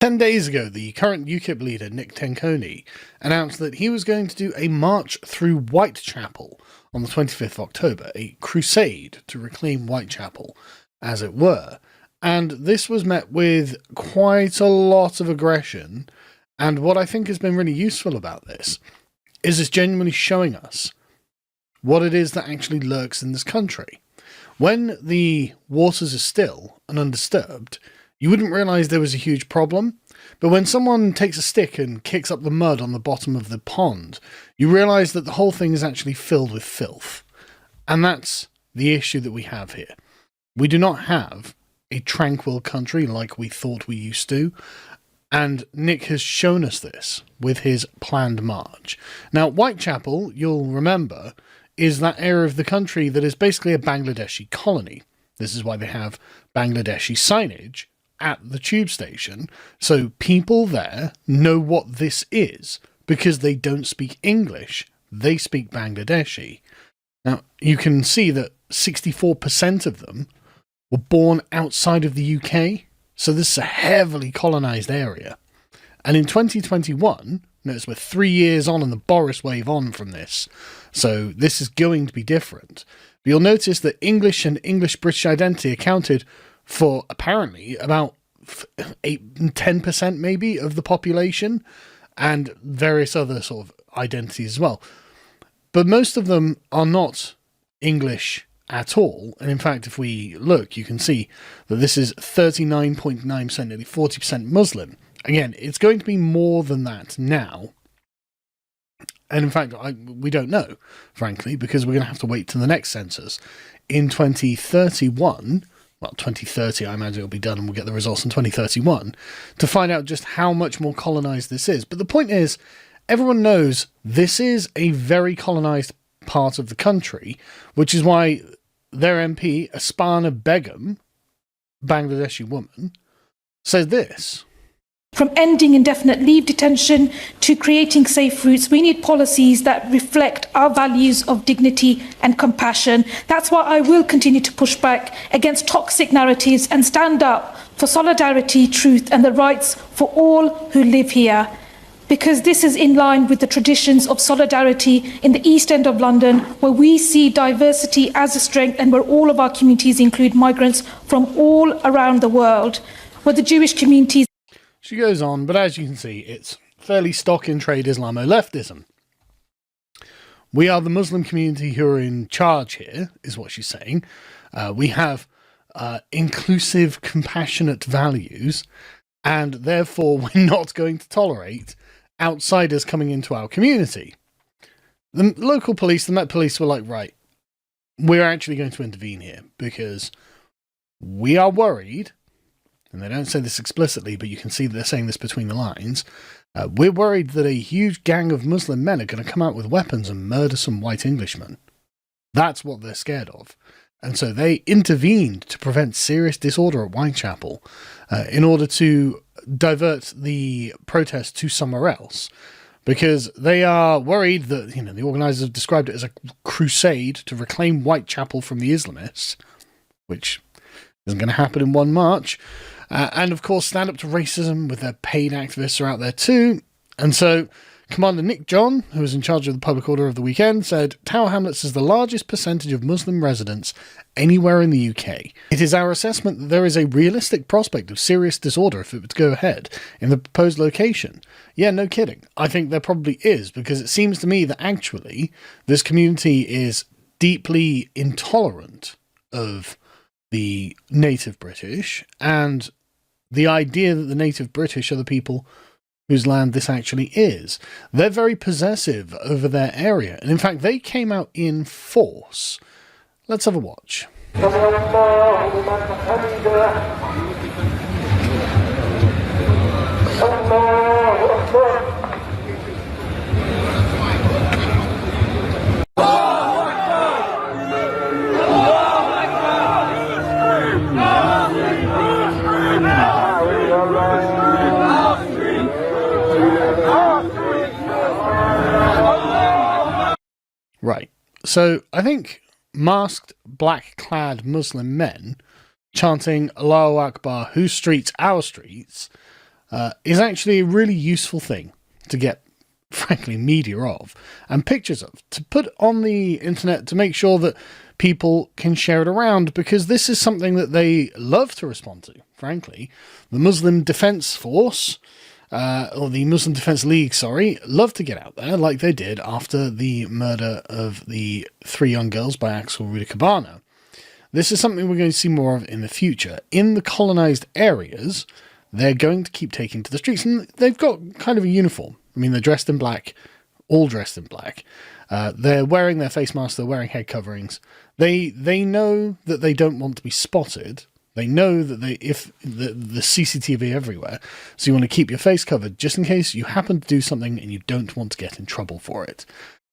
10 days ago, the current UKIP leader, Nick Tenconi, announced that he was going to do a march through Whitechapel on the 25th of October, a crusade to reclaim Whitechapel, as it were. And this was met with quite a lot of aggression, and what I think has been really useful about this is it's genuinely showing us what it is that actually lurks in this country. When the waters are still and undisturbed, you wouldn't realise there was a huge problem, but when someone takes a stick and kicks up the mud on the bottom of the pond, you realise that the whole thing is actually filled with filth. And that's the issue that we have here. We do not have a tranquil country like we thought we used to, and Nick has shown us this with his planned march. Now, Whitechapel, you'll remember, is that area of the country that is basically a Bangladeshi colony. This is why they have Bangladeshi signage at the tube station, so people there know what this is, because they don't speak English, they speak Bangladeshi. Now, you can see that 64% of them were born outside of the UK, so this is a heavily colonised area. And in 2021, notice we're 3 years on and the Boris wave on from this, so this is going to be different. But you'll notice that English and English-British identity accounted for apparently about 10% maybe of the population, and various other sort of identities as well. But most of them are not English at all, and in fact, if we look, you can see that this is 39.9%, nearly 40% Muslim. Again, it's going to be more than that now. And in fact, we don't know, frankly, because we're going to have to wait to the next census. In 2031, well, 2030, I imagine it'll be done and we'll get the results in 2031, to find out just how much more colonised this is. But the point is, everyone knows this is a very colonised part of the country, which is why their MP, Asmana Begum, Bangladeshi woman, says this. From ending indefinite leave detention to creating safe routes, we need policies that reflect our values of dignity and compassion. That's why I will continue to push back against toxic narratives and stand up for solidarity, truth, and the rights for all who live here. Because this is in line with the traditions of solidarity in the East End of London, where we see diversity as a strength and where all of our communities include migrants from all around the world, where the Jewish communities. She goes on, but as you can see, it's fairly stock-in-trade Islamo-leftism. We are the Muslim community who are in charge here, is what she's saying. We have inclusive, compassionate values, and therefore we're not going to tolerate outsiders coming into our community. The local police, the Met Police, were like, right, we're actually going to intervene here, because we are worried. And they don't say this explicitly, but you can see they're saying this between the lines. We're worried that a huge gang of Muslim men are going to come out with weapons and murder some white Englishmen. That's what they're scared of. And so they intervened to prevent serious disorder at Whitechapel in order to divert the protest to somewhere else. Because they are worried that, the organisers have described it as a crusade to reclaim Whitechapel from the Islamists, which isn't going to happen in one march. And of course, stand up to racism with their paid activists are out there too. And so Commander Nick John, who was in charge of the public order of the weekend, said, Tower Hamlets is the largest percentage of Muslim residents anywhere in the UK. It is our assessment that there is a realistic prospect of serious disorder if it were to go ahead in the proposed location. Yeah, no kidding. I think there probably is, because it seems to me that actually this community is deeply intolerant of the native British, and the idea that the native British are the people whose land this actually is. They're very possessive over their area, and in fact they came out in force. Let's have a watch. Right, so I think masked, black-clad Muslim men chanting Allahu Akbar, whose streets, our streets, is actually a really useful thing to get, frankly, media of and pictures of, to put on the internet to make sure that people can share it around, because this is something that they love to respond to, frankly. The Muslim Defense Force, or the Muslim Defense League, sorry, love to get out there like they did after the murder of the 3 young girls by Axel Rudikabana. This is something we're going to see more of in the future. In the colonized areas, they're going to keep taking to the streets, and they've got kind of a uniform. I mean, they're dressed in black, all dressed in black. They're wearing their face masks, they're wearing head coverings. They know that they don't want to be spotted. They know that if the CCTV everywhere, so you want to keep your face covered just in case you happen to do something and you don't want to get in trouble for it.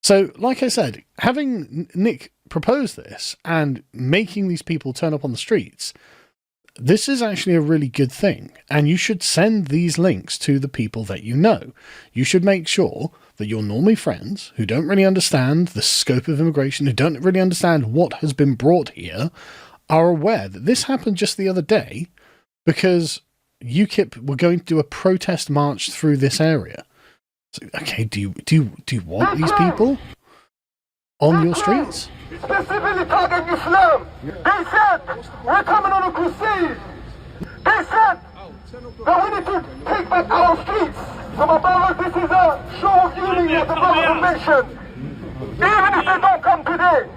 So, like I said, having Nick propose this and making these people turn up on the streets, this is actually a really good thing, and you should send these links to the people that you know. You should make sure that your normie friends, who don't really understand the scope of immigration, who don't really understand what has been brought here, are aware that this happened just the other day because UKIP were going to do a protest march through this area. So, okay, do you want these people on your streets? Specifically targeting Islam. They said we're coming on a crusade. They said that we need to take back our streets. So my brothers, this is a show of unity as the brother mentioned. Even if they don't come today,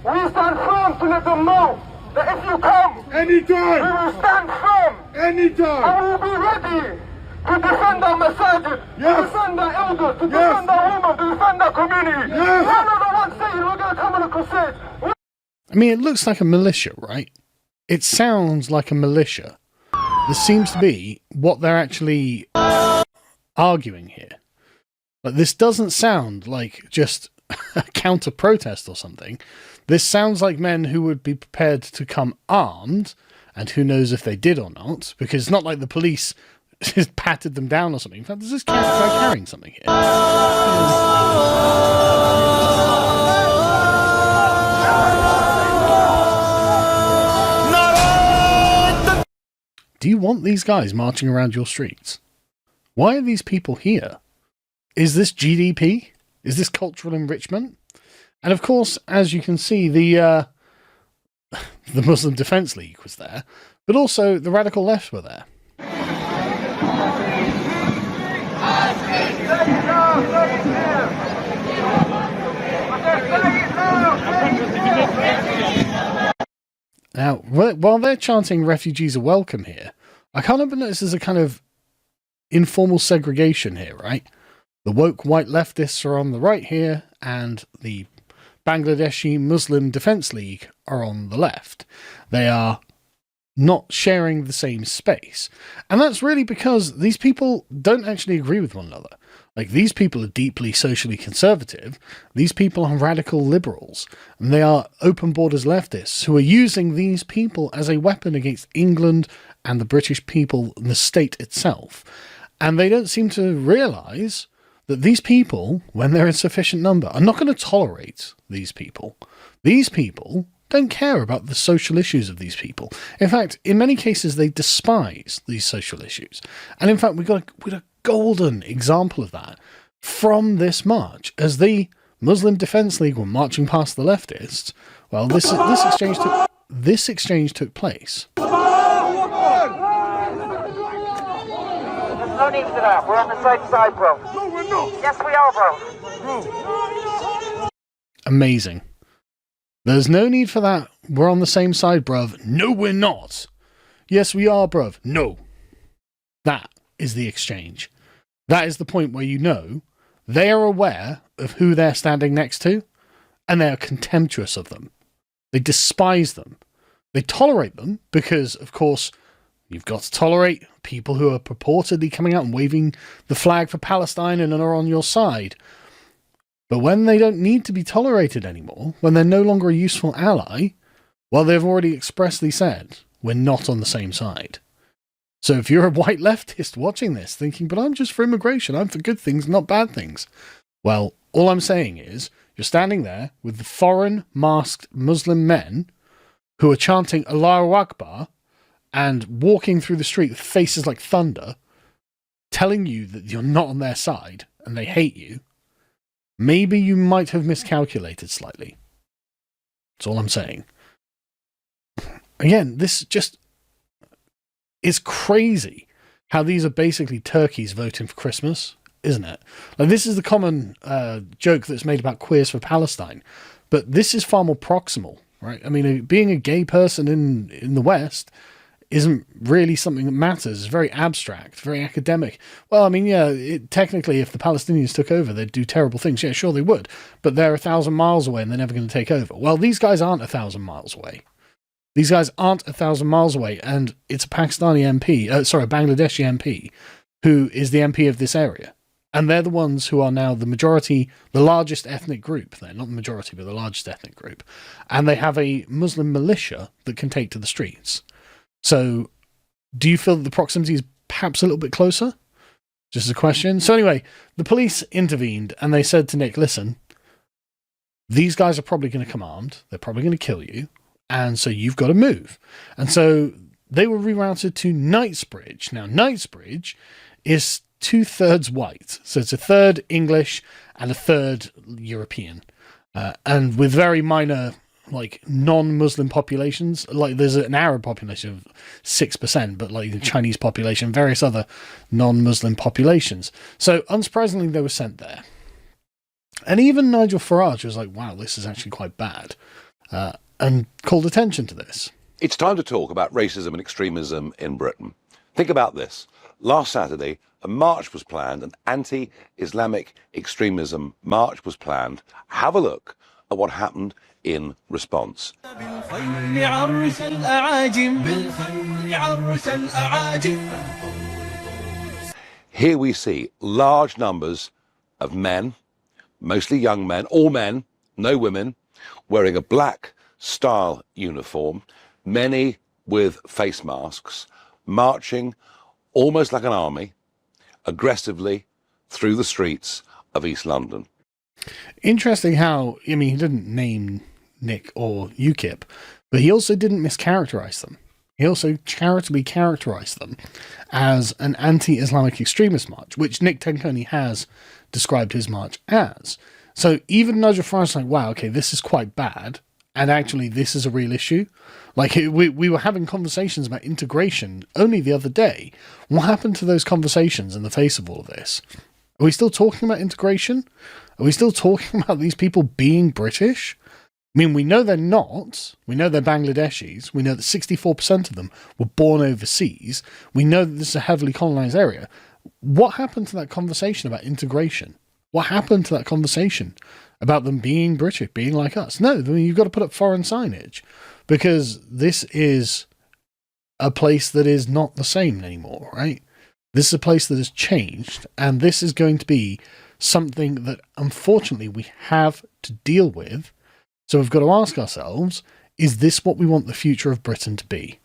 we stand firm to let them know that if you come, anytime, we will stand firm, anytime, and we will be ready to defend our masajid, to defend our elders, to defend our women, to defend our community. Yes. None of the ones saying we're going to come on a crusade. I mean, it looks like a militia, right? It sounds like a militia. This seems to be what they're actually arguing here. But this doesn't sound like just a counter-protest or something. This sounds like men who would be prepared to come armed, and who knows if they did or not, because it's not like the police just patted them down or something. In fact, there's this guy carrying something here. Do you want these guys marching around your streets? Why are these people here? Is this GDP? Is this cultural enrichment? And of course, as you can see, the Muslim Defense League was there, but also the radical left were there. Now, while they're chanting refugees are welcome here, I can't help but notice there's a kind of informal segregation here, right? The woke white leftists are on the right here, and the Bangladeshi Muslim Defense League are on the left. They are not sharing the same space. And that's really because these people don't actually agree with one another. Like, these people are deeply socially conservative. These people are radical liberals. And they are open borders leftists who are using these people as a weapon against England and the British people and the state itself. And they don't seem to realise that these people, when they're in sufficient number, are not going to tolerate these people. These people don't care about the social issues of these people. In fact, in many cases, they despise these social issues. And in fact, we got a golden example of that from this march. As the Muslim Defense League were marching past the leftists, well, this exchange took place. No need for that. We're on the same side, bro. No, we're not. Yes, we are, bro. Amazing. There's no need for that. We're on the same side, bruv. No, we're not. Yes, we are, bruv. No. That is the exchange. That is the point where you know they are aware of who they're standing next to, and they are contemptuous of them. They despise them. They tolerate them because, of course, you've got to tolerate people who are purportedly coming out and waving the flag for Palestine and are on your side. But when they don't need to be tolerated anymore, when they're no longer a useful ally, well, they've already expressly said, we're not on the same side. So if you're a white leftist watching this, thinking, but I'm just for immigration, I'm for good things, not bad things. Well, all I'm saying is, you're standing there with the foreign masked Muslim men who are chanting Allahu Akbar and walking through the street with faces like thunder, telling you that you're not on their side and they hate you, maybe you might have miscalculated slightly. That's all I'm saying. Again, this just is crazy how these are basically turkeys voting for Christmas, isn't it? Like, this is the common joke that's made about Queers for Palestine, but this is far more proximal, right? I mean, being a gay person in the West isn't really something that matters. It's very abstract, very academic. Well, I mean, yeah, technically, if the Palestinians took over, they'd do terrible things. Yeah, sure they would. But they're 1,000 miles away and they're never going to take over. Well, these guys aren't 1,000 miles away. These guys aren't 1,000 miles away, and it's a Pakistani MP, a Bangladeshi MP, who is the MP of this area. And they're the ones who are now the majority, the largest ethnic group. They're not the majority, but the largest ethnic group. And they have a Muslim militia that can take to the streets. So, do you feel that the proximity is perhaps a little bit closer? Just a question. So anyway, the police intervened and they said to Nick, listen, these guys are probably going to come armed. They're probably going to kill you. And so you've got to move. And so they were rerouted to Knightsbridge. Now, Knightsbridge is 2/3 white. So it's a third English and a third European. And with very minor, like, non-Muslim populations. Like, there's an Arab population of 6%, but like the Chinese population, various other non-Muslim populations. So unsurprisingly, they were sent there. And even Nigel Farage was like, wow, this is actually quite bad. And called attention to this. It's time to talk about racism and extremism in Britain. Think about this. Last Saturday, a march was planned, an anti-Islamic extremism march was planned. Have a look at what happened in response. Here we see large numbers of men, mostly young men, all men, no women, wearing a black style uniform, many with face masks, marching almost like an army, aggressively through the streets of East London. Interesting how, I mean, he didn't name Nick or UKIP, but he also didn't mischaracterize them. He also charitably characterized them as an anti-Islamic extremist march, which Nick Tenkoni has described his march as. So even Nigel Farage is like, wow, okay, this is quite bad. And actually, this is a real issue. Like, we were having conversations about integration only the other day. What happened to those conversations in the face of all of this? Are we still talking about integration? Are we still talking about these people being British? I mean, we know they're not. We know they're Bangladeshis. We know that 64% of them were born overseas. We know that this is a heavily colonized area. What happened to that conversation about integration? What happened to that conversation about them being British, being like us? No, I mean, you've got to put up foreign signage because this is a place that is not the same anymore, right? This is a place that has changed, and this is going to be something that, unfortunately, we have to deal with. So we've got to ask ourselves, is this what we want the future of Britain to be?